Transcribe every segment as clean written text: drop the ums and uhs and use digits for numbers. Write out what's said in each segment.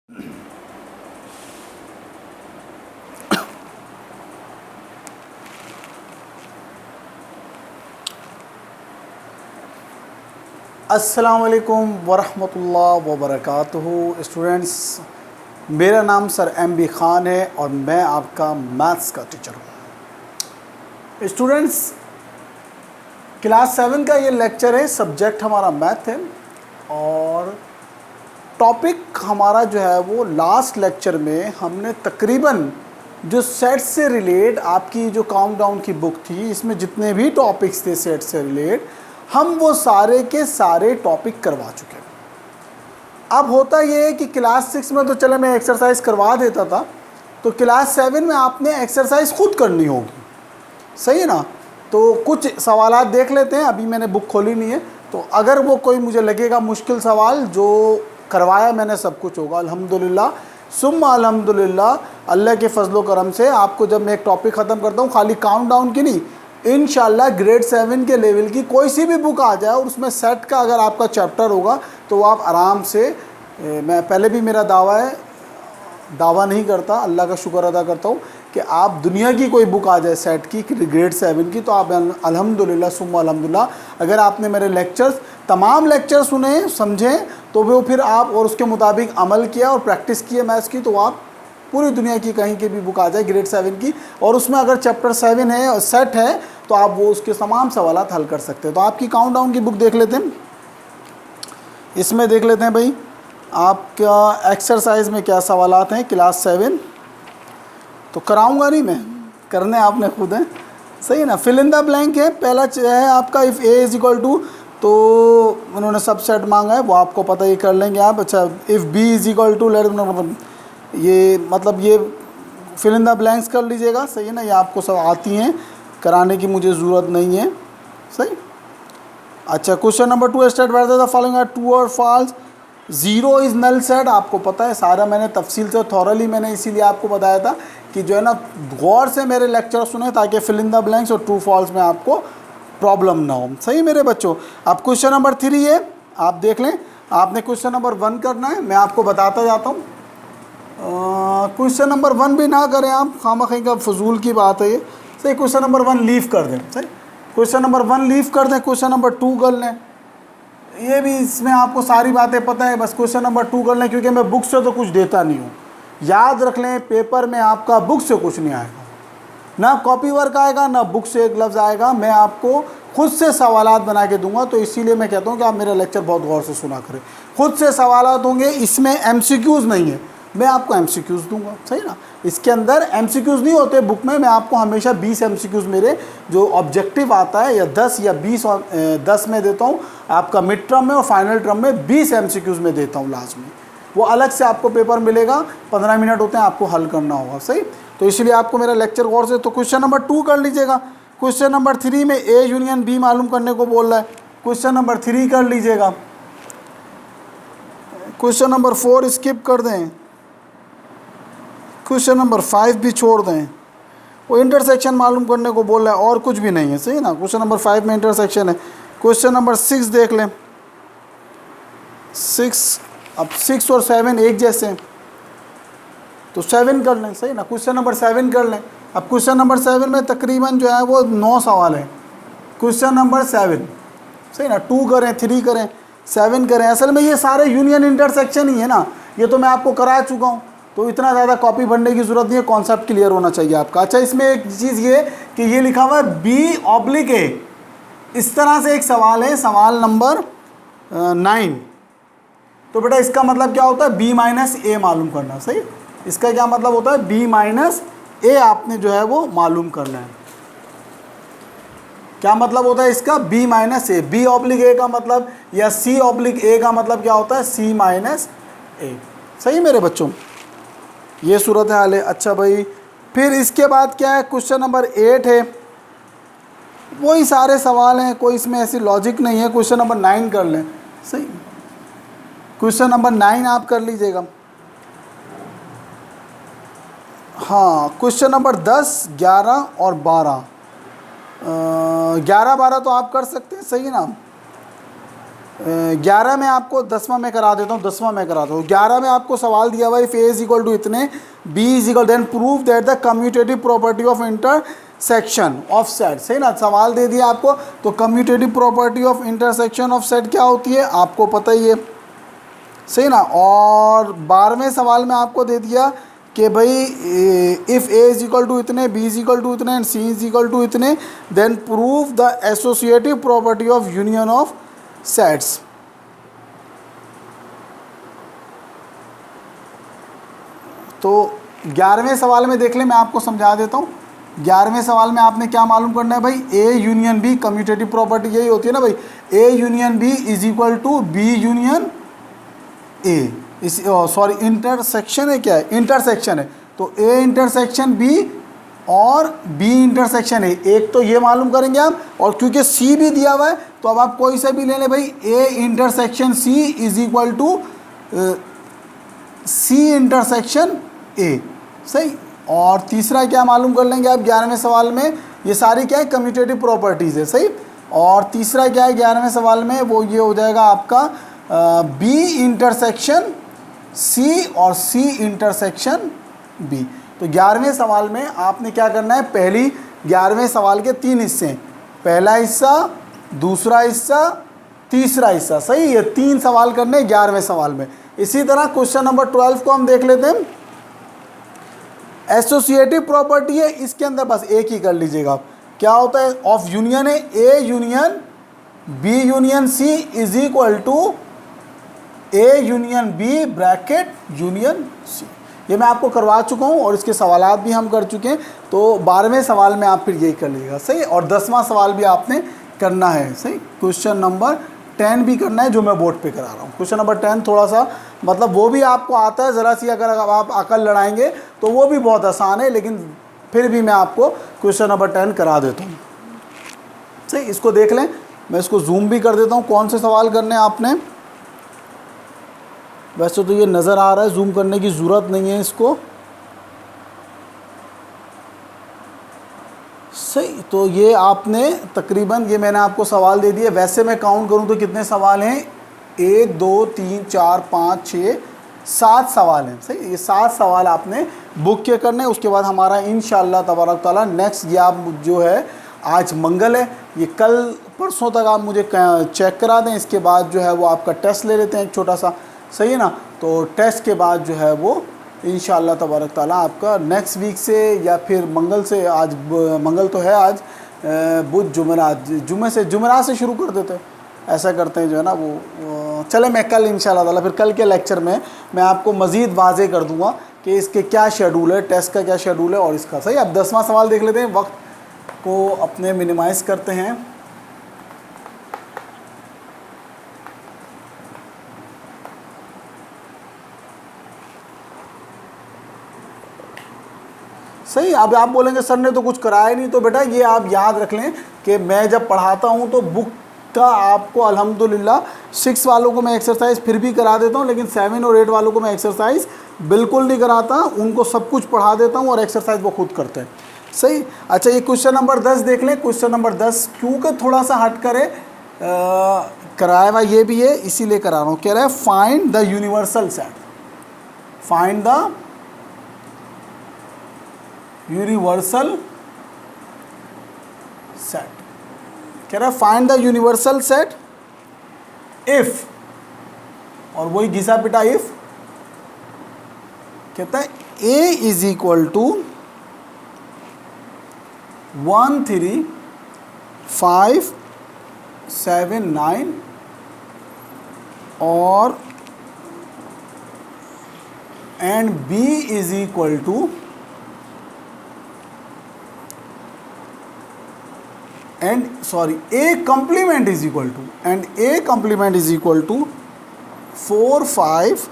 अस्सलाम वालेकुम वरहमतुल्लाह वबरकातुहू। स्टूडेंट्स, मेरा नाम सर MB ख़ान है और मैं आपका मैथ्स का टीचर हूँ। स्टूडेंट्स, क्लास 7 का ये लेक्चर है। सब्जेक्ट हमारा मैथ है और टॉपिक हमारा जो है वो लास्ट लेक्चर में हमने तकरीबन जो सेट से रिलेट आपकी जो काउंटडाउन की बुक थी, इसमें जितने भी टॉपिक्स थे सेट से रिलेट, हम वो सारे के सारे टॉपिक करवा चुके हैं। अब होता ये है कि क्लास 6 में तो चले मैं एक्सरसाइज करवा देता था, तो क्लास 7 में आपने एक्सरसाइज खुद करनी होगी, सही है ना। तो कुछ सवालात देख लेते हैं। अभी मैंने बुक खोली नहीं है, तो अगर वो कोई मुझे लगेगा मुश्किल सवाल, जो करवाया मैंने सब कुछ होगा अल्हम्दुलिल्लाह सुम्मा अल्हम्दुलिल्लाह। अल्लाह के फजलो करम से आपको जब मैं एक टॉपिक ख़त्म करता हूँ, खाली काउंटडाउन की नहीं, इंशाल्लाह ग्रेड 7 के लेवल की कोई सी भी बुक आ जाए और उसमें सेट का अगर आपका चैप्टर होगा तो आप आराम से, मैं पहले भी मेरा दावा है, दावा नहीं करता, अल्लाह का शुक्र अदा करता हूँ कि आप दुनिया की कोई बुक आ जाए सेट की ग्रेड 7 की, तो आप अल्हम्दुलिल्लाह सुम्मा अल्हम्दुलिल्लाह, अगर आपने मेरे लेक्चर्स तमाम लेक्चर सुने समझें तो वो फिर आप और उसके मुताबिक अमल किया और प्रैक्टिस किए मैथ्स की, तो आप पूरी दुनिया की कहीं की भी बुक आ जाए ग्रेड 7 की और उसमें अगर चैप्टर 7 है और सेट है तो आप वो उसके तमाम सवालात हल कर सकते हैं। तो आपकी काउंटडाउन की बुक देख लेते हैं। इसमें देख लेते हैं भाई आपका एक्सरसाइज में क्या सवालात हैं क्लास 7। तो कराऊंगा नहीं मैं, करने आपने खुद हैं, सही है ना। फिल इन द ब्लैंक है। पहला है आपका if A is equal to, तो उन्होंने सब सेट मांगा है, वो आपको पता ही कर लेंगे आप। अच्छा, if B is equal to let, ये मतलब ये फिल इन द ब्लैंक्स कर लीजिएगा, सही है ना। ये आपको सब आती हैं, कराने की मुझे ज़रूरत नहीं है, सही। अच्छा, question number 2, state whether the following are true और फॉल्स। 0 इज़ नल सेट, आपको पता है, सारा मैंने तफसील से थॉरली मैंने इसीलिए आपको बताया था कि जो है ना गौर से मेरे लेक्चर सुने ताकि फिल इन द ब्लैंक्स और ट्रू फॉल्स में आपको प्रॉब्लम ना हो, सही मेरे बच्चों। अब क्वेश्चन नंबर 3 है, आप देख लें। आपने क्वेश्चन नंबर 1 करना है, मैं आपको बताता जाता हूँ। क्वेश्चन नंबर 1 भी ना करें आप, खामखी का फजूल की बात है ये, सही। क्वेश्चन नंबर 1 लीव कर दें, सही। क्वेश्चन नंबर 1 लीव कर दें, क्वेश्चन नंबर 2 कर लें। ये भी इसमें आपको सारी बातें पता है, बस क्वेश्चन नंबर 2 कर लें, क्योंकि मैं बुक से तो कुछ देता नहीं हूँ। याद रख लें, पेपर में आपका बुक से कुछ नहीं आएगा, ना कॉपी वर्क आएगा, ना बुक से एक लफ्ज़ आएगा। मैं आपको खुद से सवालात बना के दूंगा, तो इसीलिए मैं कहता हूँ कि आप मेरा लेक्चर बहुत गौर से सुना करें। खुद से सवालात होंगे, इसमें MCQs नहीं है, मैं आपको MCQs दूंगा, सही ना। इसके अंदर MCQs नहीं होते बुक में, मैं आपको हमेशा 20 MCQs मेरे जो ऑब्जेक्टिव आता है या 10 या 20 10 में देता हूँ आपका मिड टर्म में, और फाइनल टर्म में 20 MCQs में देता हूँ लास्ट में। वो अलग से आपको पेपर मिलेगा, 15 मिनट होते हैं, आपको हल करना होगा, सही। तो इसलिए आपको मेरा लेक्चर गौर से, तो क्वेश्चन नंबर 2 कर लीजिएगा। क्वेश्चन नंबर 3 में A यूनियन B मालूम करने को बोल रहा है, क्वेश्चन नंबर 3 कर लीजिएगा। क्वेश्चन नंबर 4 स्किप कर दें, क्वेश्चन नंबर 5 भी छोड़ दें। वो इंटरसेक्शन मालूम करने को बोल रहा है और कुछ भी नहीं है, सही ना। क्वेश्चन नंबर 5 में इंटरसेक्शन है। क्वेश्चन नंबर 6 देख लें। 6, अब 6 और 7 एक जैसे हैं, तो 7 कर लें, सही ना। क्वेश्चन नंबर 7 कर लें। अब क्वेश्चन नंबर 7 में तकरीबन जो है वो 9 सवाल हैं। क्वेश्चन नंबर 7, सही ना। 2 करें, 3 करें, 7 करें, असल में ये सारे यूनियन इंटरसेक्शन ही है ना, ये तो मैं आपको करा चुका हूँ, तो इतना ज़्यादा कॉपी भरने की ज़रूरत नहीं है, कॉन्सेप्ट क्लियर होना चाहिए आपका। अच्छा, इसमें एक चीज़ ये कि ये लिखा हुआ है B/A, इस तरह से एक सवाल है, सवाल नंबर 9। तो बेटा इसका मतलब क्या होता है, B-A मालूम करना, सही। इसका क्या मतलब होता है, B-A आपने जो है वो मालूम करना है। क्या मतलब होता है इसका, B-A। B/A का मतलब या C/A का मतलब क्या होता है, C-A, सही मेरे बच्चों, ये सूरत हाल है। अच्छा भाई, फिर इसके बाद क्या है, क्वेश्चन नंबर 8 है, वही सारे सवाल हैं, कोई इसमें ऐसी लॉजिक नहीं है। क्वेश्चन नंबर 9 कर लें, सही। क्वेश्चन नंबर 9 आप कर लीजिएगा। हाँ, क्वेश्चन नंबर 10, 11 और 12, 11, 12 तो आप कर सकते हैं, सही है ना। 11 में आपको 10वां मैं करा देता हूँ, 10वां मैं कराता हूँ। 11 में आपको सवाल दिया हुआ है if A is equal to इतने, B is equal, then prove that the commutative property of intersection of set. सही ना, सवाल दे दिया आपको, तो commutative property of intersection of set क्या होती है आपको पता ही है। सही ना। और 12वें सवाल में आपको दे दिया कि भाई if A is equal to इतने, बी इज इक्वल टू इतने and C is equal to इतने, then prove the associative property of union of sets. तो 11वें सवाल में देख ले, मैं आपको समझा देता हूँ। 11वें सवाल में आपने क्या मालूम करना है भाई, A union B, commutative property यही होती है ना भाई, A union B is equal to B union A, is sorry intersection है, क्या है इंटरसेक्शन है, तो ए इंटरसेक्शन बी और बी इंटरसेक्शन है। एक तो ये मालूम करेंगे आप, और क्योंकि सी भी दिया हुआ है तो अब आप कोई सा भी ले लें भाई, A intersection C is equal to C intersection A. सही। और तीसरा क्या मालूम कर लेंगे आप 11वें सवाल में, ये सारी क्या है कम्यूटेटिव प्रॉपर्टीज़ है। सही। और तीसरा क्या है 11वें सवाल में, वो ये हो जाएगा आपका बी इंटरसेक्शन सी और सी इंटरसेक्शन बी। तो 11वें सवाल में आपने क्या करना है, पहली 11वें सवाल के 3 हिस्से हैं, पहला हिस्सा, दूसरा हिस्सा, तीसरा हिस्सा। सही, ये 3 सवाल करने 11वें सवाल में। इसी तरह क्वेश्चन नंबर 12 को हम देख लेते हैं। एसोसिएटिव प्रॉपर्टी है, इसके अंदर बस एक ही कर लीजिएगा आप, क्या होता है ऑफ यूनियन है, A union B union C is equal to A union B bracket union C. ये मैं आपको करवा चुका हूँ और इसके सवालात भी हम कर चुके हैं। तो 12वें सवाल में आप फिर यही कर लीजिएगा। सही। और 10वां सवाल भी आपने करना है। सही। क्वेश्चन नंबर 10 भी करना है, जो मैं बोर्ड पे करा रहा हूँ। क्वेश्चन नंबर 10 थोड़ा सा मतलब वो भी आपको आता है ज़रा सी, अगर आप अकल लड़ाएंगे तो वो भी बहुत आसान है, लेकिन फिर भी मैं आपको क्वेश्चन नंबर 10 करा देता हूँ। सही। इसको देख लें, मैं इसको जूम भी कर देता हूँ कौन से सवाल करने हैं आपने। वैसे तो ये नज़र आ रहा है, जूम करने की ज़रूरत नहीं है इसको। सही। तो ये आपने तकरीबन, ये मैंने आपको सवाल दे दिए। वैसे मैं काउंट करूँ तो कितने सवाल हैं, 1 2 3 4 5 6 7 सवाल हैं। सही। ये 7 सवाल आपने बुक के करने। उसके बाद हमारा इंशाअल्लाह तबारक ताला नेक्स्ट, ये आप जो है आज मंगल है, ये कल परसों तक आप मुझे चेक करा दें। इसके बाद जो है वो आपका टेस्ट ले लेते हैं एक छोटा सा। सही है ना। तो टेस्ट के बाद जो है वो इंशाअल्लाह तबारक ताला आपका नेक्स्ट वीक से या फिर मंगल से, आज मंगल तो है आज, बुध जुमेरात, जुमे से जुमेरात से शुरू कर देते हैं, ऐसा करते हैं जो है ना वो। चले, मैं कल इंशाअल्लाह ताला फिर कल के लेक्चर में मैं आपको मज़ीद वाज़े कर दूंगा कि इसके क्या शेड्यूल है, टेस्ट का क्या शेड्यूल है और इसका। सही। अब 10वां सवाल देख लेते हैं, वक्त को अपने मिनिमाइज़ करते हैं। सही। अब आप बोलेंगे सर ने तो कुछ कराया नहीं, तो बेटा ये आप याद रख लें कि मैं जब पढ़ाता हूँ तो बुक का आपको अल्हम्दुलिल्लाह 6 वालों को मैं एक्सरसाइज फिर भी करा देता हूँ, लेकिन 7 और 8 वालों को मैं एक्सरसाइज बिल्कुल नहीं कराता। उनको सब कुछ पढ़ा देता हूँ और एक्सरसाइज वो खुद करते हैं। सही। अच्छा, ये क्वेश्चन नंबर 10 देख लें। क्वेश्चन नंबर 10 क्योंकि थोड़ा सा हट करे कराया हुआ ये भी है, इसीलिए करा रहा हूँ। कह रहा है find the universal set, find the universal set. कह रहा है find the universal set if, और वही घिसा पिटा इफ। कहता है ए इज इक्वल टू 1 3 5 7 9 और and B is equal to and sorry a complement is equal to, and a complement is equal to 4 5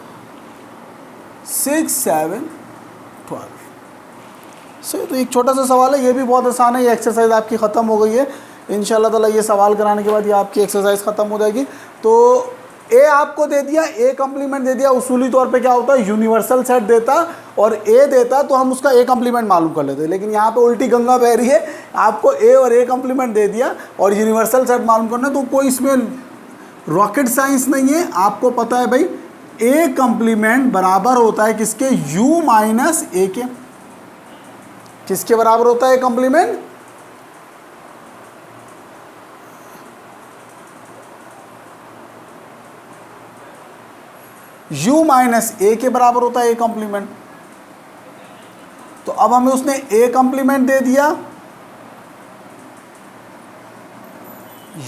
6 7 12। सही। तो एक छोटा सा सवाल है, ये भी बहुत आसान है। ये एक्सरसाइज आपकी ख़त्म हो गई है इंशाल्लाह ताला। ये सवाल कराने के बाद ये आपकी एक्सरसाइज ख़त्म हो जाएगी। तो ए आपको दे दिया, ए कम्प्लीमेंट दे दिया। उसूली तौर पे क्या होता है, यूनिवर्सल सेट देता और ए देता तो हम उसका ए कम्प्लीमेंट मालूम कर लेते, लेकिन यहाँ पे उल्टी गंगा बह रही है। आपको ए और ए कम्प्लीमेंट दे दिया और यूनिवर्सल सेट मालूम करना, तो कोई इसमें रॉकेट साइंस नहीं है, आपको पता है भाई ए कंप्लीमेंट बराबर होता है किसके, यू माइनस ए के। किसके बराबर होता है ए कंप्लीमेंट, u माइनस ए के बराबर होता है ए कंप्लीमेंट। तो अब हमें उसने ए कंप्लीमेंट दे दिया,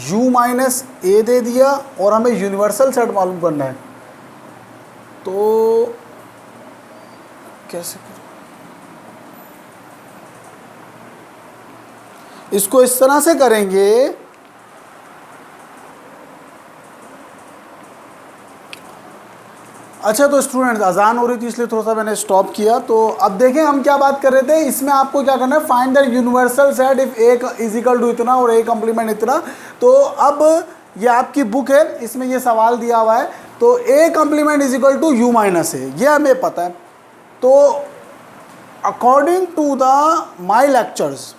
u माइनस ए दे दिया, और हमें यूनिवर्सल सेट मालूम करना है। तो कैसे करें इसको, इस तरह से करेंगे। अच्छा तो स्टूडेंट्स अजान हो रही थी इसलिए थोड़ा सा मैंने स्टॉप किया। तो अब देखें हम क्या बात कर रहे थे, इसमें आपको क्या करना है, find the universal set if A is equal to इतना और ए कंप्लीमेंट इतना। तो अब ये आपकी बुक है, इसमें ये सवाल दिया हुआ है। तो A complement is equal to U minus A, ये हमें पता है। तो according to the my lectures,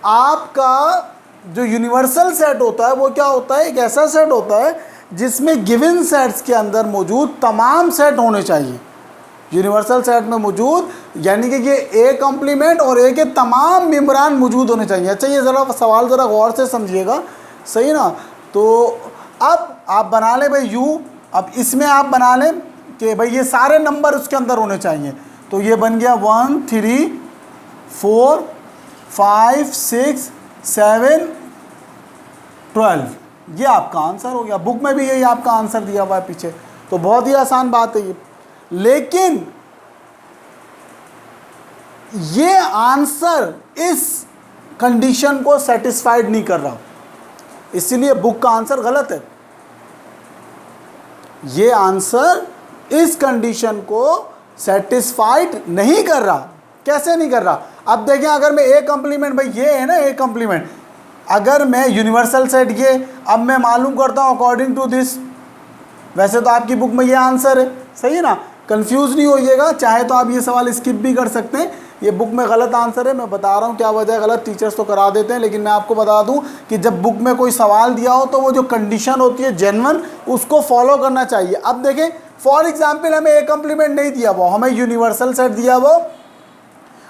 आपका जो यूनिवर्सल सेट होता है वो क्या होता है, एक ऐसा सेट होता है जिसमें गिवन सेट्स के अंदर मौजूद तमाम सेट होने चाहिए। यूनिवर्सल सेट में मौजूद यानी कि ये ए कंप्लीमेंट और ए के तमाम मेम्बरान मौजूद होने चाहिए। अच्छा ये ज़रा सवाल ज़रा गौर से समझिएगा, सही ना। तो अब आप बना लें भाई यू, अब इसमें आप बना लें कि भाई ये सारे नंबर उसके अंदर होने चाहिए। तो ये बन गया 1 3 4 5 6 7 12, ये आपका आंसर हो गया। बुक में भी यही आपका आंसर दिया हुआ है पीछे। तो बहुत ही आसान बात है ये, लेकिन ये आंसर इस कंडीशन को सेटिस्फाइड नहीं कर रहा, इसीलिए बुक का आंसर गलत है। ये आंसर इस कंडीशन को सेटिस्फाइड नहीं कर रहा। कैसे नहीं कर रहा, अब देखें अगर मैं ए कंप्लीमेंट, भाई ये है ना ए कंप्लीमेंट, अगर मैं यूनिवर्सल सेट ये अब मैं मालूम करता हूँ अकॉर्डिंग टू दिस, वैसे तो आपकी बुक में ये आंसर है, सही है ना, कंफ्यूज नहीं होइएगा। चाहे तो आप ये सवाल स्किप भी कर सकते हैं, ये बुक में गलत आंसर है। मैं बता रहा हूँ क्या वजह है गलत, टीचर्स तो करा देते हैं, लेकिन मैं आपको बता दूँ कि जब बुक में कोई सवाल दिया हो तो वो जो कंडीशन होती है जेन्युइन, उसको फॉलो करना चाहिए। अब देखें फॉर एग्जाम्पल हमें ए कंप्लीमेंट नहीं दिया हुआ, हमें यूनिवर्सल सेट दिया हुआ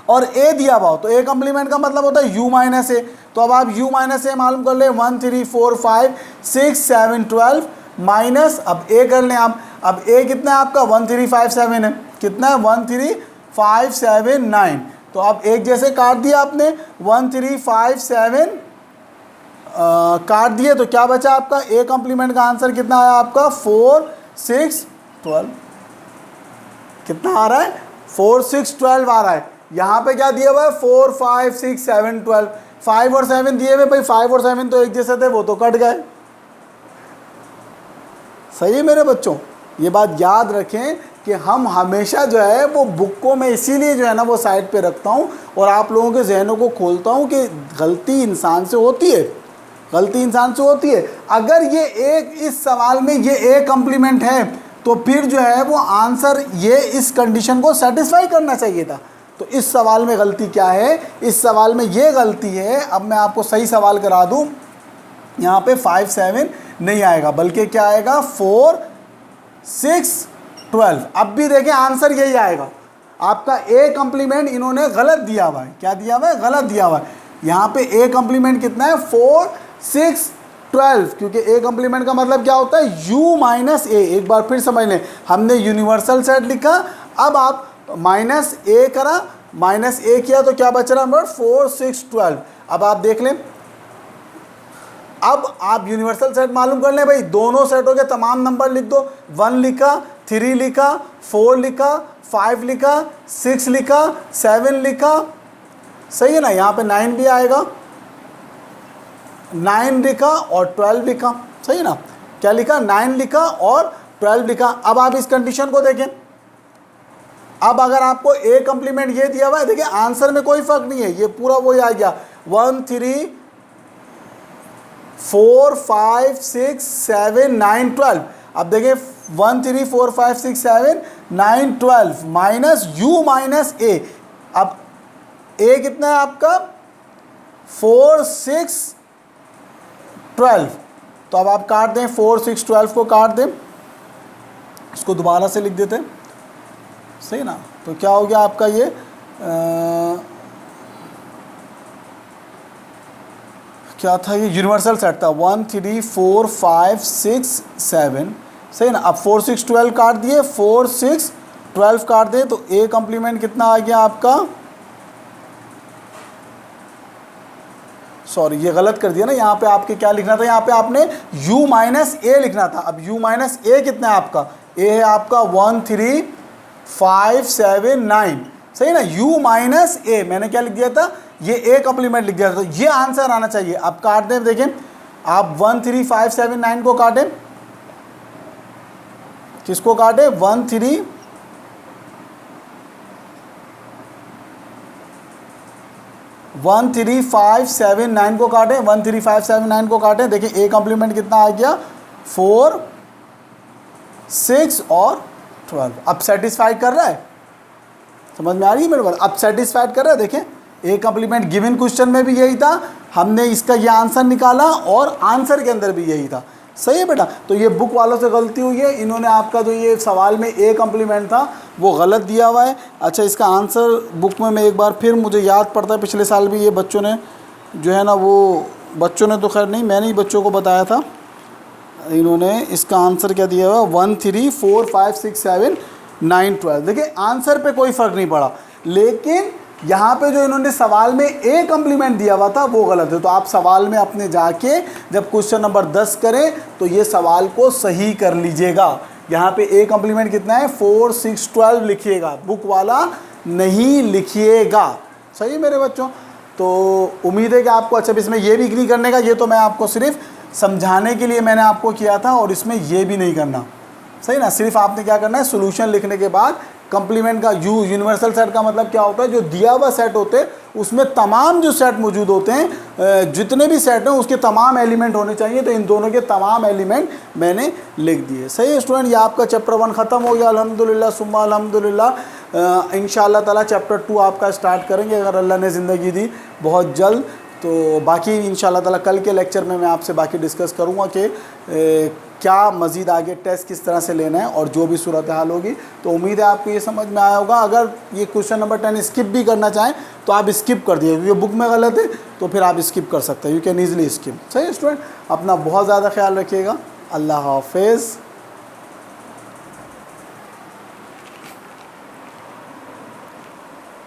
और ए दिया हुआ, तो ए कंप्लीमेंट का मतलब होता है u माइनस ए। तो अब आप u माइनस ए मालूम कर ले, 1 3 4 5 6 7 12 माइनस, अब ए कर लें आप। अब ए कितना है आपका 1 3 5 7 है, कितना है 1 3 5 7 9। तो अब एक जैसे काट दिया आपने, 1 3 5 7 काट दिए, तो क्या बचा आपका ए कंप्लीमेंट का आंसर कितना आया आपका 4 6 12। कितना आ रहा है 4 6 12 आ रहा है। यहाँ पे क्या दिया हुआ है 4 5 6 7 12, 5 और 7 दिए हुए, भाई 5 और 7 तो एक जैसे थे, वो तो कट गए। सही है मेरे बच्चों, ये बात याद रखें कि हम हमेशा जो है वो बुक को मैं इसीलिए जो है ना वो साइड पे रखता हूँ और आप लोगों के जहनों को खोलता हूँ कि गलती इंसान से होती है, गलती इंसान से होती है। अगर ये एक इस सवाल में ये ए कंप्लीमेंट है तो फिर जो है वो आंसर ये इस कंडीशन को सेटिस्फाई करना चाहिए था। तो इस सवाल में गलती क्या है, इस सवाल में ये गलती है। अब मैं आपको सही सवाल करा दूं, यहाँ पे 5 7 नहीं आएगा, बल्कि क्या आएगा 4 6 12। अब भी देखें आंसर यही आएगा। आपका ए कंप्लीमेंट इन्होंने गलत दिया हुआ है, क्या दिया हुआ है, गलत दिया हुआ है। यहाँ पे ए कंप्लीमेंट कितना है 4 6 12, क्योंकि ए कंप्लीमेंट का मतलब क्या होता है u माइनस ए। एक बार फिर समझ लें, हमने यूनिवर्सल सेट लिखा, अब आप माइनस ए करा, माइनस ए किया तो क्या बच रहा नंबर 4 6 12। अब आप देख लें, अब आप यूनिवर्सल सेट मालूम कर लें, भाई दोनों सेटों के तमाम नंबर लिख दो। 1 लिखा, 3 लिखा, 4 लिखा, 5 लिखा, 6 लिखा, 7 लिखा, सही है ना। यहाँ पे 9 भी आएगा, 9 लिखा और 12 लिखा, सही है ना। क्या लिखा 9 लिखा और 12 लिखा। अब आप इस कंडीशन को देखें, अब अगर आपको ए कंप्लीमेंट ये दिया हुआ है, देखिए आंसर में कोई फर्क नहीं है, ये पूरा वही आ गया 1 3 4 5 6 7 9 12। अब देखिए 1 3 4 5 6 7 9 12 माइनस u माइनस ए। अब ए कितना है आपका 4 6 12, तो अब आप काट दें, 4, 6, 12 को काट दें, इसको दोबारा से लिख देते हैं, सही ना। तो क्या हो गया आपका ये क्या था, ये यूनिवर्सल सेट था 1 3 4 5 6 7, सही ना। अब 4 6 12 काट दिए, 4 6 12 काट दें, तो ए कम्प्लीमेंट कितना आ गया आपका, सॉरी ये गलत कर दिया ना, यहाँ पे आपके क्या लिखना था, यहाँ पे आपने u माइनस ए लिखना था। अब u माइनस ए कितना है आपका, a है आपका 1 3 5 7 9, सही ना। u माइनस ए मैंने क्या लिख दिया था, ये a कम्प्लीमेंट लिख दिया था, तो ये आंसर आना चाहिए। अब काट दें, देखें आप 1 3 5 7 9 को काटें, किसको काटे, 1 3 1 3 5 7 9 को काटें, 1 3 5 7 9 को काटें, देखिए ए कम्प्लीमेंट कितना आ गया, 4 6 और 12। अब सेटिस्फाइड कर रहा है, समझ में आ रही है मेरे बात, अब सेटिस्फाइड कर रहा है। देखें ए कम्प्लीमेंट गिवन क्वेश्चन में भी यही था, हमने इसका ये आंसर निकाला और आंसर के अंदर भी यही था, सही है बेटा। तो ये बुक वालों से गलती हुई है, इन्होंने आपका जो ये सवाल में ए कम्प्लीमेंट था वो गलत दिया हुआ है। अच्छा, इसका आंसर बुक में मैं एक बार फिर, मुझे याद पड़ता है पिछले साल भी ये बच्चों ने जो है ना, वो बच्चों ने तो खैर नहीं, मैंने ही बच्चों को बताया था, इन्होंने इसका आंसर क्या दिया हुआ, 1 3 4 5 6 7 9 12। देखिए आंसर पे कोई फ़र्क नहीं पड़ा, लेकिन यहाँ पे जो इन्होंने सवाल में ए कम्प्लीमेंट दिया हुआ था वो गलत है। तो आप सवाल में अपने जाके जब क्वेश्चन नंबर 10 करें तो ये सवाल को सही कर लीजिएगा। यहाँ पे ए कम्प्लीमेंट कितना है, 4 6 12 लिखिएगा, बुक वाला नहीं लिखिएगा, सही है मेरे बच्चों। तो उम्मीद है कि आपको अच्छा, इसमें ये भी नहीं करने का, ये तो मैं आपको सिर्फ समझाने के लिए मैंने आपको किया था, और इसमें ये भी नहीं करना, सही ना। सिर्फ आपने क्या करना है, सोल्यूशन लिखने के बाद कंप्लीमेंट का यूनिवर्सल सेट का मतलब क्या होता है, जो दिया हुआ सेट होते हैं उसमें तमाम जो सेट मौजूद होते हैं, जितने भी सेट हैं उसके तमाम एलिमेंट होने चाहिए। तो इन दोनों के तमाम एलिमेंट मैंने लिख दिए, सही है स्टूडेंट। ये आपका चैप्टर 1 ख़त्म हो गया, अल्हम्दुलिल्लाह सुम्मा अल्हम्दुलिल्लाह। इंशाअल्लाह ताला चैप्टर 2 आपका स्टार्ट करेंगे अगर अल्लाह ने ज़िंदगी दी बहुत जल्द। तो बाकी इंशाअल्लाह ताला कल के लेक्चर में मैं आपसे बाकी डिस्कस करूँगा कि क्या मज़ीद आगे टेस्ट किस तरह से लेना है और जो भी सूरत हाल होगी। तो उम्मीद है आपको ये समझ में आया होगा। अगर ये क्वेश्चन नंबर 10 स्किप भी करना चाहें तो आप स्किप कर दिए, क्योंकि बुक में गलत है तो फिर आप स्किप कर सकते हैं, यू कैन ईज़िली स्किप, सही है स्टूडेंट। अपना बहुत ज़्यादा ख्याल रखिएगा, अल्लाह हाफिज़।